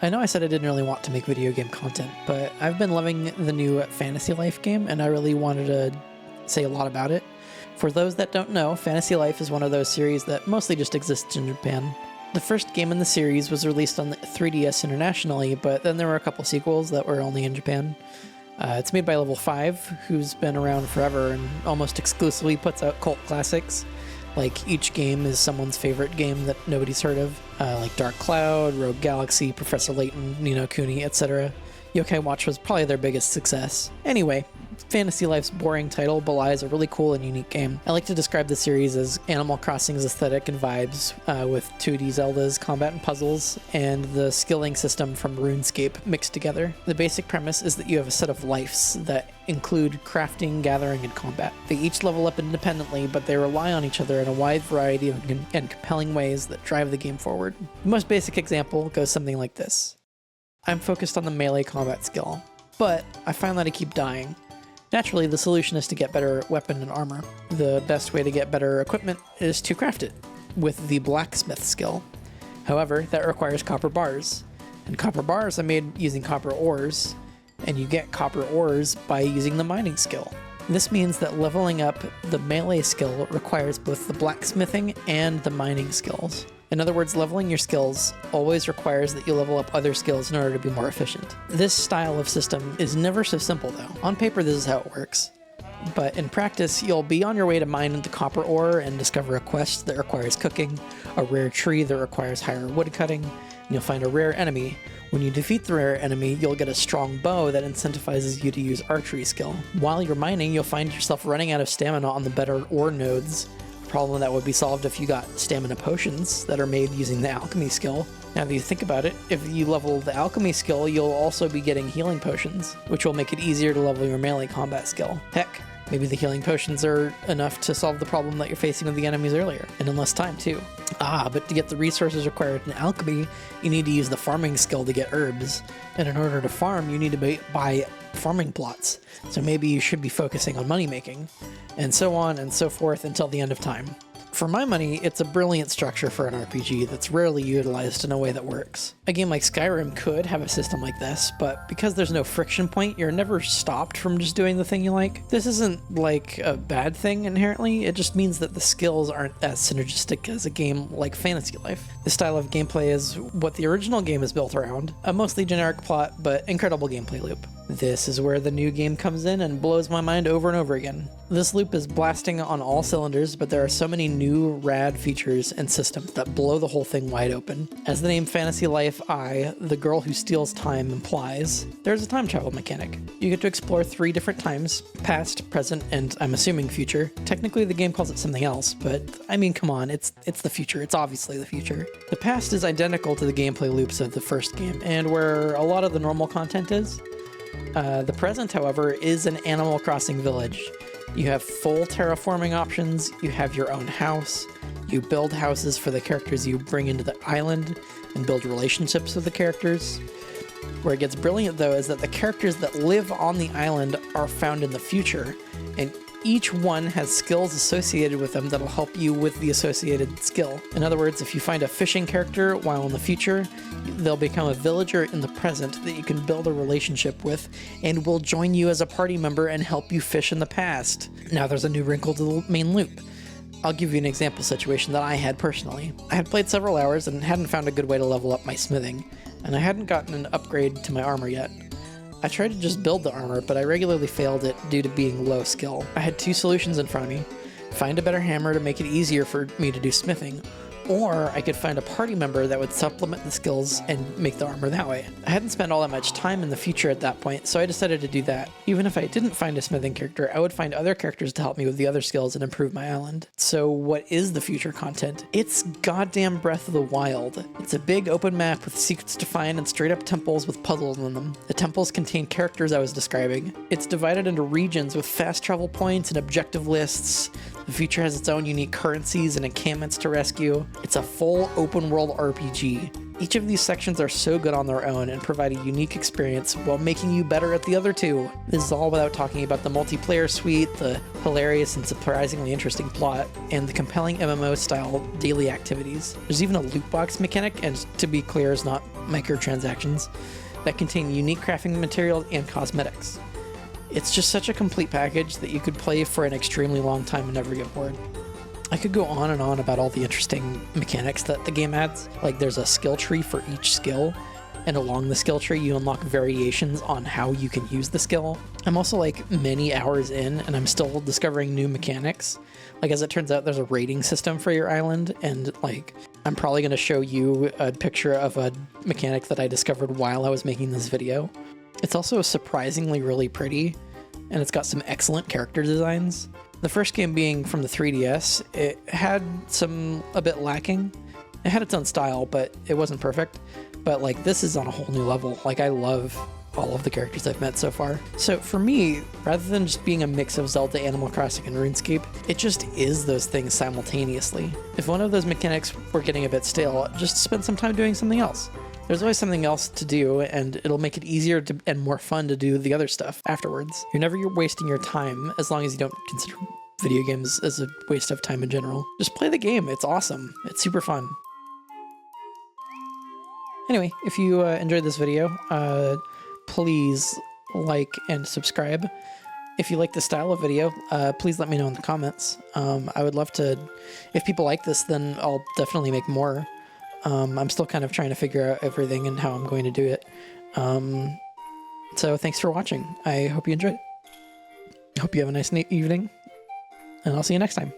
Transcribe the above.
I know I said I didn't really want to make video game content, but I've been loving the new Fantasy Life game, and I really wanted to say a lot about it. For those that don't know, Fantasy Life is one of those series that mostly just exists in Japan. The first game in the series was released on the 3DS internationally, but then there were a couple sequels that were only in Japan. It's made by Level 5, who's been around forever and almost exclusively puts out cult classics. Like, each game is someone's favorite game that nobody's heard of, like Dark Cloud, Rogue Galaxy, Professor Layton, Ni no Kuni, etc. Yokai Watch was probably their biggest success. Anyway, Fantasy Life's boring title belies a really cool and unique game. I like to describe the series as Animal Crossing's aesthetic and vibes, with 2D Zelda's combat and puzzles, and the skilling system from RuneScape mixed together. The basic premise is that you have a set of lives that include crafting, gathering, and combat. They each level up independently, but they rely on each other in a wide variety of and compelling ways that drive the game forward. The most basic example goes something like this. I'm focused on the melee combat skill, but I find that I keep dying. Naturally, the solution is to get better weapon and armor. The best way to get better equipment is to craft it, with the blacksmith skill. However, that requires copper bars, and copper bars are made using copper ores, and you get copper ores by using the mining skill. This means that leveling up the melee skill requires both the blacksmithing and the mining skills. In other words, leveling your skills always requires that you level up other skills in order to be more efficient. This style of system is never so simple though. On paper, this is how it works. But in practice, you'll be on your way to mine the copper ore and discover a quest that requires cooking, a rare tree that requires higher wood cutting, and you'll find a rare enemy. When you defeat the rare enemy, you'll get a strong bow that incentivizes you to use archery skill. While you're mining, you'll find yourself running out of stamina on the better ore nodes, a problem that would be solved if you got stamina potions that are made using the alchemy skill. Now that you think about it, if you level the alchemy skill, you'll also be getting healing potions, which will make it easier to level your melee combat skill. Heck, maybe the healing potions are enough to solve the problem that you're facing with the enemies earlier, and in less time too. But to get the resources required in alchemy, you need to use the farming skill to get herbs, and in order to farm, you need to buy farming plots, so maybe you should be focusing on money making, and so on and so forth until the end of time. For my money, it's a brilliant structure for an RPG that's rarely utilized in a way that works. A game like Skyrim could have a system like this, but because there's no friction point, you're never stopped from just doing the thing you like. This isn't like a bad thing inherently, it just means that the skills aren't as synergistic as a game like Fantasy Life. This style of gameplay is what the original game is built around, a mostly generic plot, but incredible gameplay loop. This is where the new game comes in and blows my mind over and over again. This loop is blasting on all cylinders, but there are so many new rad features and systems that blow the whole thing wide open. As the name Fantasy Life I, the girl who steals time, implies, there's a time travel mechanic. You get to explore 3 different times, past, present, and I'm assuming future. Technically the game calls it something else, but I mean, come on, it's the future. It's obviously the future. The past is identical to the gameplay loops of the first game, and where a lot of the normal content is. The present, however, is an Animal Crossing village. You have full terraforming options, you have your own house, you build houses for the characters you bring into the island, and build relationships with the characters. Where it gets brilliant, though, is that the characters that live on the island are found in the future, and each one has skills associated with them that'll help you with the associated skill. In other words, if you find a fishing character while in the future, they'll become a villager in the present that you can build a relationship with and will join you as a party member and help you fish in the past. Now there's a new wrinkle to the main loop. I'll give you an example situation that I had personally. I had played several hours and hadn't found a good way to level up my smithing, and I hadn't gotten an upgrade to my armor yet. I tried to just build the armor, but I regularly failed it due to being low skill. I had 2 solutions in front of me. Find a better hammer to make it easier for me to do smithing, or I could find a party member that would supplement the skills and make the armor that way. I hadn't spent all that much time in the future at that point, so I decided to do that. Even if I didn't find a smithing character, I would find other characters to help me with the other skills and improve my island. So what is the future content? It's goddamn Breath of the Wild. It's a big open map with secrets to find and straight up temples with puzzles in them. The temples contain characters I was describing. It's divided into regions with fast travel points and objective lists. The future has its own unique currencies and encampments to rescue. It's a full open world RPG. Each of these sections are so good on their own and provide a unique experience while making you better at the other two. This is all without talking about the multiplayer suite, the hilarious and surprisingly interesting plot, and the compelling MMO-style daily activities. There's even a loot box mechanic, and to be clear, is not microtransactions, that contain unique crafting materials and cosmetics. It's just such a complete package that you could play for an extremely long time and never get bored. I could go on and on about all the interesting mechanics that the game adds. Like there's a skill tree for each skill, and along the skill tree you unlock variations on how you can use the skill. I'm also like many hours in and I'm still discovering new mechanics. Like as it turns out there's a rating system for your island, and like I'm probably going to show you a picture of a mechanic that I discovered while I was making this video. It's also surprisingly really pretty, and it's got some excellent character designs. The first game being from the 3DS, it had a bit lacking. It had its own style, but it wasn't perfect. But like this is on a whole new level. Like I love all of the characters I've met so far. So for me, rather than just being a mix of Zelda, Animal Crossing, and RuneScape, it just is those things simultaneously. If one of those mechanics were getting a bit stale, just spend some time doing something else. There's always something else to do, and it'll make it easier and more fun to do the other stuff afterwards. You're wasting your time as long as you don't consider video games as a waste of time in general. Just play the game. It's awesome. It's super fun. Anyway, if you enjoyed this video, please like and subscribe. If you like this style of video, please let me know in the comments. I would love to, if people like this, then I'll definitely make more. I'm still kind of trying to figure out everything and how I'm going to do it. So thanks for watching. I hope you enjoyed. I hope you have a nice evening, and I'll see you next time.